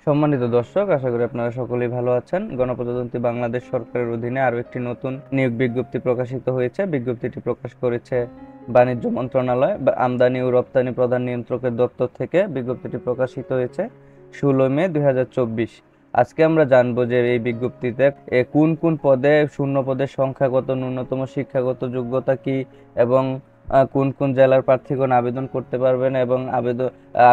সম্মানিত দর্শক, আশা করি আপনারা সকলেই ভালো আছেন। গণপ্রজাতন্ত্রী বাংলাদেশ সরকারের অধীনে আরও একটি নতুন নিয়োগ বিজ্ঞপ্তি প্রকাশিত হয়েছে। বিজ্ঞপ্তিটি প্রকাশ করেছে বাণিজ্য মন্ত্রণালয় বা আমদানি ও রপ্তানি প্রধান নিয়ন্ত্রকের দপ্তর থেকে। বিজ্ঞপ্তিটি প্রকাশিত হয়েছে 16 মে 2024। আজকে আমরা জানবো যে এই বিজ্ঞপ্তিতে কোন কোন পদে, শূন্য পদের সংখ্যা কত, ন্যূনতম শিক্ষাগত যোগ্যতা কি, এবং কোন কোন জেলার প্রার্থীগণ আবেদন করতে পারবেন, এবং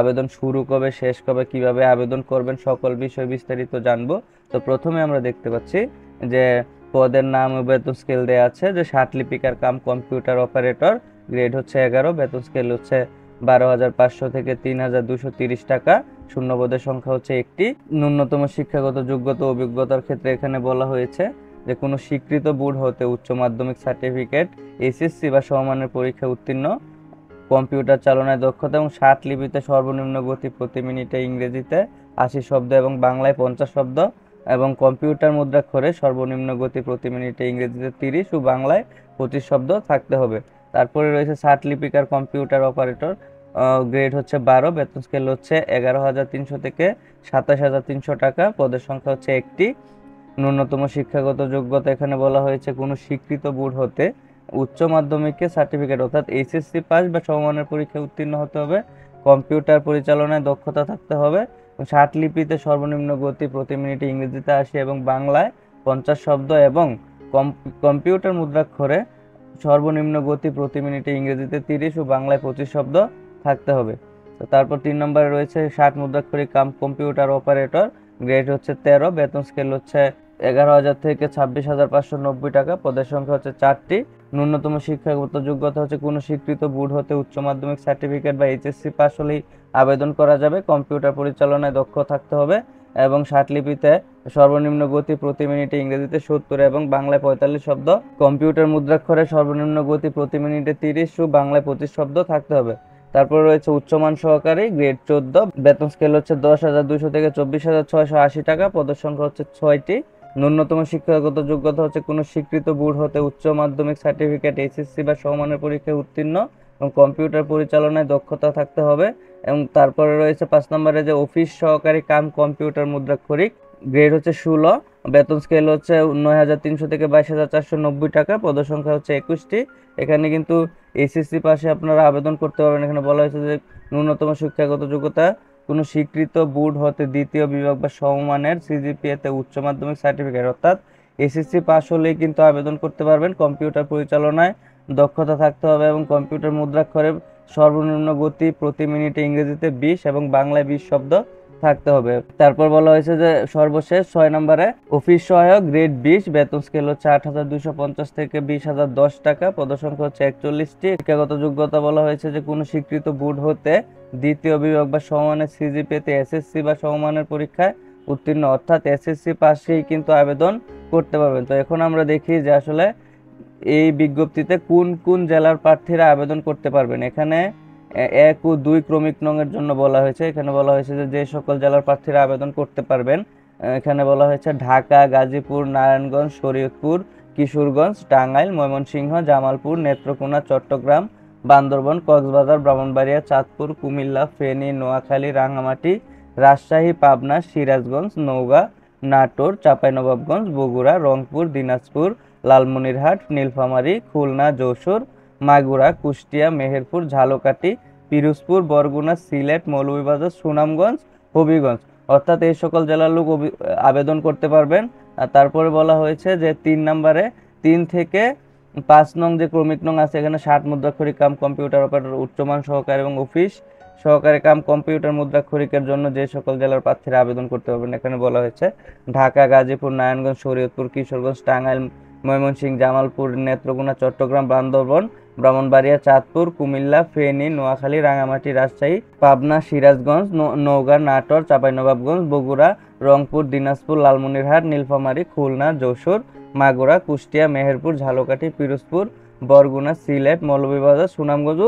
আবেদন শুরু কবে, শেষ কবে, কিভাবে আবেদন করবেন, সকল বিষয় বিস্তারিত জানবো। তো প্রথমে আমরা দেখতে পাচ্ছি যে পদের নাম ও বেতন স্কেল দেওয়া আছে, যে ষাট লিপিকার কাম কম্পিউটার অপারেটর, গ্রেড হচ্ছে 11, বেতন স্কেল হচ্ছে 12,500 থেকে 3,230 টাকা, শূন্য পদের সংখ্যা হচ্ছে একটি। ন্যূনতম শিক্ষাগত যোগ্যতা ও অভিজ্ঞতার ক্ষেত্রে এখানে বলা হয়েছে যে কোনো স্বীকৃত বোর্ড হতে উচ্চ মাধ্যমিক সার্টিফিকেট, এসএসসি বা সমমানের পরীক্ষা উত্তীর্ণ, কম্পিউটার চালনায় দক্ষতা এবং 60 লিপিতে সর্বনিম্ন গতি প্রতি মিনিটে ইংরেজিতে 80 শব্দ এবং বাংলায় 50 শব্দ, এবং কম্পিউটার মুদ্রাক্ষরে সর্বনিম্ন গতি প্রতি মিনিটে ইংরেজিতে 30 ও বাংলায় 25 শব্দ থাকতে হবে। তারপরে রয়েছে 60 লিপিকার কম্পিউটার অপারেটর, গ্রেড হচ্ছে 12, বেতন স্কেল হচ্ছে 11,300 থেকে 27,300 টাকা, পদের সংখ্যা হচ্ছে একটি। ন্যূনতম শিক্ষাগত যোগ্যতা এখানে বলা হয়েছে কোনো স্বীকৃত বোর্ড হতে উচ্চ মাধ্যমিকে সার্টিফিকেট অর্থাৎ এইচএসসি পাস বা সমমানের পরীক্ষায় উত্তীর্ণ হতে হবে, কম্পিউটার পরিচালনায় দক্ষতা থাকতে হবে, 60 লিপিতে সর্বনিম্ন গতি প্রতি মিনিটে ইংরেজিতে 80 এবং বাংলায় 50 শব্দ, এবং কম্পিউটার মুদ্রাক্ষরে সর্বনিম্ন গতি প্রতি মিনিটে ইংরেজিতে 30 ও বাংলায় 25 শব্দ থাকতে হবে। তো তারপর 3 নম্বরে রয়েছে 60 মুদ্রাক্ষরী কাম কম্পিউটার অপারেটর, গ্রেড হচ্ছে 13, বেতন স্কেল হচ্ছে 11,000 থেকে 26,590 টাকা, পদের সংখ্যা হচ্ছে 4টি। ন্যূনতম শিক্ষাগত যোগ্যতা হচ্ছে কোনো স্বীকৃত বোর্ড হতে উচ্চ মাধ্যমিক সার্টিফিকেট বা এইচএসসি পাস হলেই আবেদন করা যাবে, কম্পিউটার পরিচালনায় দক্ষ থাকতে হবে, এবং 60 লিপিতে সর্বনিম্ন গতি প্রতি মিনিটে ইংরেজিতে 70 এবং বাংলায় 45 শব্দ, কম্পিউটার মুদ্রাক্ষরে সর্বনিম্ন গতি প্রতি মিনিটে 30 ও বাংলায় 25 শব্দ থাকতে হবে। তারপর রয়েছে উচ্চমান সহকারী, গ্রেড 14, বেতন স্কেল হচ্ছে 10,200 থেকে 24,680 টাকা, পদের সংখ্যা হচ্ছে 6টি। ন্যূনতম শিক্ষাগত যোগ্যতা হচ্ছে কোনো স্বীকৃত বোর্ড হতে উচ্চ মাধ্যমিক সার্টিফিকেট, এইচএসসি বা সমমানের পরীক্ষায় উত্তীর্ণ এবং কম্পিউটার পরিচালনায় দক্ষতা থাকতে হবে। এবং তারপরে রয়েছে 5 নম্বরে যে অফিস সহকারী কাম কম্পিউটার মুদ্রাক্ষরিক, গ্রেড হচ্ছে 16, বেতন স্কেল হচ্ছে 9,300 থেকে 22,490 টাকা, পদের সংখ্যা হচ্ছে 21টি। এখানে কিন্তু এইচএসসি পাশে আপনারা আবেদন করতে পারবেন। এখানে বলা হয়েছে যে ন্যূনতম শিক্ষাগত যোগ্যতা কোনো স্বীকৃত বোর্ড হতে দ্বিতীয় বিভাগ বা সমমানের সিজিপিএতে উচ্চ মাধ্যমিক সার্টিফিকেট অর্থাৎ এসএসসি পাস হলেই কিন্তু আবেদন করতে পারবেন। কম্পিউটার পরিচালনায় দক্ষতা থাকতে হবে এবং কম্পিউটার মুদ্রাক্ষরে সর্বনিম্ন গতি প্রতি মিনিটে ইংরেজিতে 20 এবং বাংলায় 20 শব্দ থাকতে হবে। তারপর বলা হয়েছে যে সর্বশেষ 6 নম্বরে অফিস সহায়ক, গ্রেড 20, বেতন স্কেল হচ্ছে 8,250 থেকে 20,010 টাকা, পদসংখ্যা হচ্ছে 41টি। শিক্ষাগত যোগ্যতা বলা হয়েছে যে কোনো স্বীকৃত বোর্ড হতে দ্বিতীয় বিভাগ বা সমমানের সিজিপিএতে এসএসসি বা সমমানের পরীক্ষায় উত্তীর্ণ অর্থাৎ এসএসসি পাশেই কিন্তু আবেদন করতে পারবেন। তো এখন আমরা দেখি যে আসলে এই বিজ্ঞপ্তিতে কোন কোন জেলার প্রার্থীরা আবেদন করতে পারবেন। এখানে 1 ও 2 ক্রমিক নংয়ের জন্য বলা হয়েছে। এখানে বলা হয়েছে যে সকল জেলার প্রার্থীরা আবেদন করতে পারবেন। এখানে বলা হয়েছে ঢাকা, গাজীপুর, নারায়ণগঞ্জ, শরীয়তপুর, কিশোরগঞ্জ, টাঙ্গাইল, ময়মনসিংহ, জামালপুর, নেত্রকোনা, চট্টগ্রাম, বান্দরবান, কক্সবাজার, ব্রাহ্মণবাড়িয়া, চাঁদপুর, কুমিল্লা, ফেনী, নোয়াখালী, রাঙ্গামাটি, রাজশাহী, পাবনা, সিরাজগঞ্জ, নওগাঁ, নাটোর, চাঁপাইনবাবগঞ্জ, বগুড়া, রংপুর, দিনাজপুর, লালমনিরহাট, নীলফামারী, খুলনা, যশোর, মাগুরা, কুষ্টিয়া, মেহেরপুর, ঝালকাঠি, পিরোজপুর, বরগুনা, সিলেট, মৌলভীবাজার, সুনামগঞ্জ, হবিগঞ্জ অর্থাৎ এই সকল জেলার লোক আবেদন করতে পারবেন। আর তারপরে বলা হয়েছে যে 3 নম্বরে 3 থেকে 5 নং যে ক্রমিক নং আছে, এখানে 60 মুদ্রাক্ষরিক কাম কম্পিউটার অপারেটর উচ্চমান সহকারী এবং অফিস সহকারী কাম কম্পিউটার মুদ্রাক্ষরিকের জন্য যে সকল জেলার প্রার্থীরা আবেদন করতে পারবেন। এখানে বলা হয়েছে ঢাকা, গাজীপুর, নারায়ণগঞ্জ, শরীয়তপুর, কিশোরগঞ্জ, টাঙ্গাইল, ময়মনসিংহ, জামালপুর, নেত্রকোনা, চট্টগ্রাম, বান্দরবান, ব্রাহ্মণবাড়িয়া, চাঁদপুর, কুমিল্লা, ফেনী, নোয়াখালী, রাঙ্গামাটি, রাজশাহী, পাবনা, সিরাজগঞ্জ, নওগাঁ, নাটোর, চাঁপাইনবাবগঞ্জ, বগুড়া, রংপুর, দিনাজপুর, লালমনিরহাট, নীলফামারী, খুলনা, যশোর, মাগুরা, কুষ্টিয়া, মেহেরপুর, ঝালকাঠি, পিরোজপুর, বরগুনা, সিলেট, মৌলভীবাজার, সুনামগঞ্জ,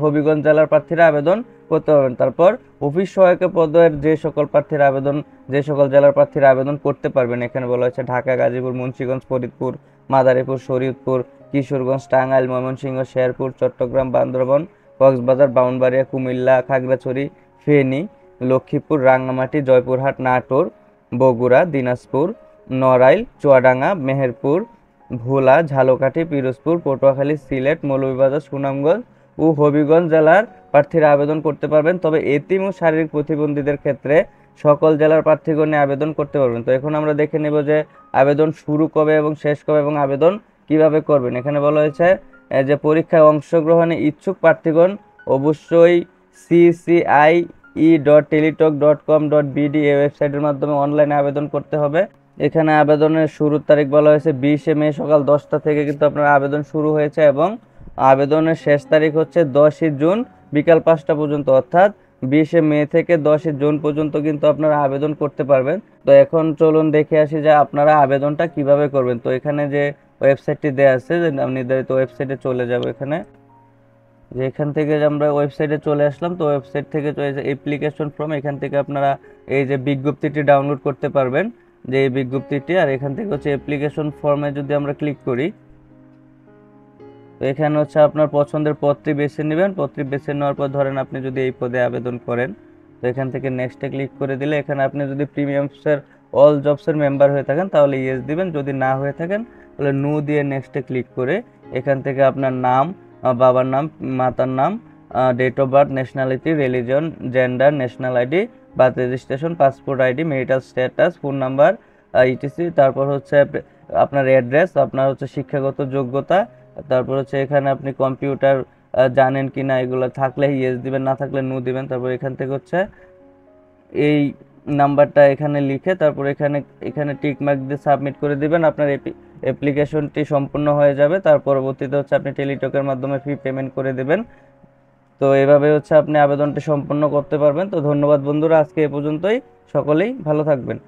হবিগঞ্জ জেলার প্রার্থীরা আবেদন করতে পারবেন। তারপর অফিস সহায়ক পদের যে সকল জেলার প্রার্থীরা আবেদন করতে পারবেন, এখানে বলা হয়েছে ঢাকা, গাজীপুর, মুন্সিগঞ্জ, ফরিদপুর, মাদারীপুর, শরীয়তপুর, কিশোরগঞ্জ, টাঙ্গাইল, ময়মনসিংহ, শেরপুর, চট্টগ্রাম, বান্দরবান, কক্সবাজার, ব্রাহ্মণবাড়িয়া, কুমিল্লা, খাগড়াছড়ি, ফেনী, লক্ষ্মীপুর, রাঙ্গামাটি, জয়পুরহাট, নাটোর, বগুড়া, দিনাজপুর, নড়াইল, চুয়াডাঙ্গা, মেহেরপুর, ভোলা, ঝালকাঠি, পিরোজপুর, পটুয়াখালী, সিলেট, মৌলভীবাজার, সুনামগঞ্জ ও হবিগঞ্জ জেলার প্রার্থীরা আবেদন করতে পারবেন। তবে এতিম ও শারীরিক প্রতিবন্ধীদের ক্ষেত্রে সকল জেলার প্রার্থীগণই আবেদন করতে পারবেন। তো এখন আমরা দেখে নেব যে আবেদন শুরু কবে এবং শেষ কবে এবং আবেদন কিভাবে করবেন। এখানে বলা হয়েছে যে পরীক্ষায় অংশগ্রহণে ইচ্ছুক প্রার্থীগণ অবশ্যই cci.teletalk.com.bd এই ওয়েবসাইটের মাধ্যমে অনলাইনে আবেদন করতে হবে। এখানে আবেদনের শুরুর তারিখ বলা হয়েছে 20 মে সকাল 10টা থেকে কিন্তু আপনার আবেদন শুরু হয়েছে এবং আবেদনের শেষ তারিখ হচ্ছে 10 জুন বিকাল 5টা পর্যন্ত, অর্থাৎ 20 মে থেকে 10 জুন পর্যন্ত কিন্তু আপনারা আবেদন করতে পারবেন। তো এখন চলুন দেখে আসি যে আপনারা আবেদনটা কিভাবে করবেন। তো এখানে যে ওয়েবসাইটটি দেওয়া আছে যে নির্ধারিত ওয়েবসাইটে চলে যাব। এখানে যে এখান থেকে যে আমরা ওয়েবসাইটে চলে আসলাম, তো ওয়েবসাইট থেকে চলে যে অ্যাপ্লিকেশন ফর্ম, এখান থেকে আপনারা এই যে বিজ্ঞপ্তিটি ডাউনলোড করতে পারবেন, যে এই বিজ্ঞপ্তিটি। আর এখান থেকে হচ্ছে অ্যাপ্লিকেশন ফর্মে যদি আমরা ক্লিক করি, তো এখানে হচ্ছে আপনার পছন্দের পদটি বেছে নেবেন। পদটি বেছে নেওয়ার পর ধরেন আপনি যদি এই পদে আবেদন করেন, তো এখান থেকে নেক্সটে ক্লিক করে দিলে এখানে আপনি যদি প্রিমিয়ামসের অল জবসের মেম্বার হয়ে থাকেন তাহলে ইয়েস দিবেন, যদি না হয়ে থাকেন তাহলে নো দিয়ে নেক্সটে ক্লিক করে এখান থেকে আপনার নাম, বাবার নাম, মাতার নাম, date of birth, nationality, religion, gender, national ID, birth registration, passport ID, marital status, phone number, ETC, তারপর হচ্ছে আপনার অ্যাড্রেস, আপনার হচ্ছে শিক্ষাগত যোগ্যতা, তারপর হচ্ছে এখানে আপনি কম্পিউটার জানেন কি না এগুলো থাকলে ইয়েস দিবেন, না থাকলে নো দিবেন। তারপর এখান থেকে হচ্ছে এই নাম্বারটা এখানে লিখে তারপর এখানে এখানে টিক মার্ক দিয়ে সাবমিট করে দিবেন। আপনার অ্যাপ্লিকেশনটি সম্পূর্ণ হয়ে যাবে। তার পরবর্তীতে হচ্ছে আপনি টেলিটকের মাধ্যমে ফি পেমেন্ট করে দেবেন। তো এভাবে হচ্ছে আপনি আবেদনটি সম্পূর্ণ করতে পারবেন। তো ধন্যবাদ বন্ধুরা, আজকে এ পর্যন্তই। সকলেই ভালো থাকবেন।